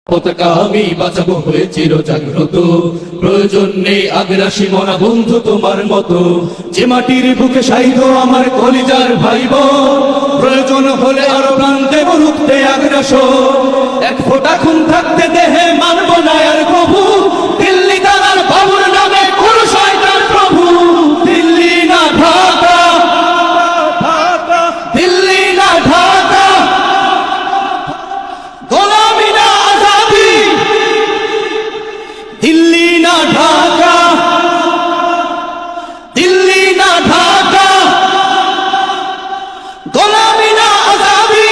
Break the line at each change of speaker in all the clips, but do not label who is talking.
পতাকা আমি বাঁচাবো হয়ে চির জাগ্রত। প্রয়োজন নেই আগ্রাসী মনা বন্ধু তোমার মতো, যে মাটির বুকে শাহিদ আমার কলিজার ভাই বোন। প্রয়োজন হলে আরো প্রাণ দেব রুখতে আগ্রাসন, এক ফোঁটা খুন থাকতে দেহে মানব না আর কবু। দিল্লি তার বাবুর নামে কোন শয়তান প্রভু, দিল্লি না ঢাকা, দিল্লি না ঢাকা, গোলামি না আজাদি, দিল্লি না ঢাকা, দিল্লি না ঢাকা, গোলামি না আজাদি।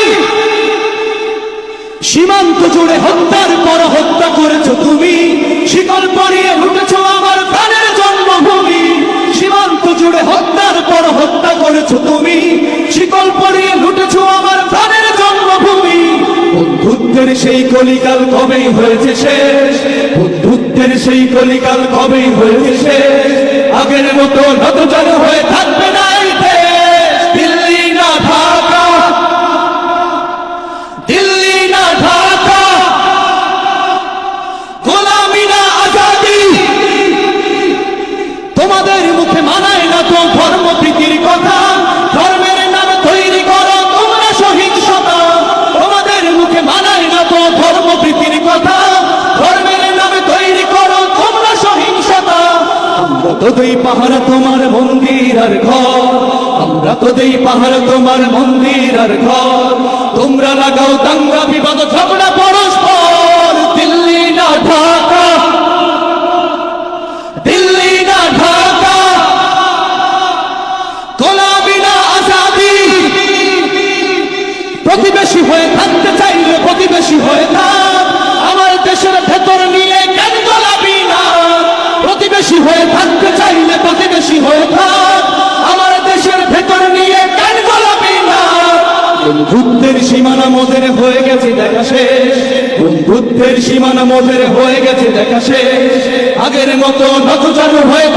সীমান্ত জুড়ে হত্যার পর হত্যা করেছো তুমি, শিকল পরিয়ে লুটেছো আমার প্রাণের জন্মভূমি। সীমান্ত জুড়ে হত্যার পর হত্যা করেছো তুমি, শিকল পরিয়ে লুটেছো আমার প্রাণের জন্মভূমি। বন্ধুত্বের সেই কলিকাল কবেই হয়েছে শেষ, বন্ধুত্বের সেই কলিকাল কবেই হয়েছে শেষ। আগের মতো নতজানু হয়ে থাকবে না এই দেশ। দিল্লি না ঢাকা, দিল্লি না ঢাকা, গোলামি না আজাদি। তোমাদের মুখে মানায় না তো ধর্মপ্রীতির কথা, ধর্মের নামে তৈরি করো তোমরা সহিংসতা। তোমাদের মুখে মানায় না তো ধর্মপ্রীতির কথা, ধর্মের নামে তৈরি করো তোমরা সহিংসতা। আমরা তো দেই পাহারা তোমার মন্দির আর ঘর, আমরা তো দেই পাহারা তোমার মন্দির আর ঘর। তোমরা লাগাও দাঙ্গা বিবাদ ঝগড়া পরস্পর। দিল্লি না ঢাকা, দিল্লি না ঢাকা, গোলামি না আজাদি। প্রতিবেশী হয়ে থাকতে চাইলে প্রতিবেশী হয়ে থাক, আমার দেশের ভেতর নিয়ে কেন গোলামি না। প্রতিবেশী হয়ে থাকতে চাইলে প্রতিবেশী হয়ে থাক, আমার দেশের ভেতর নিয়ে কেন গোলামি না। বন্ধুত্বের সীমানা মোদের হয়ে গেছে দেখা শেষ, বন্ধুত্বের সীমানা মোদের হয়ে গেছে দেখা শেষ। আগের মতো নতজানু হয়ে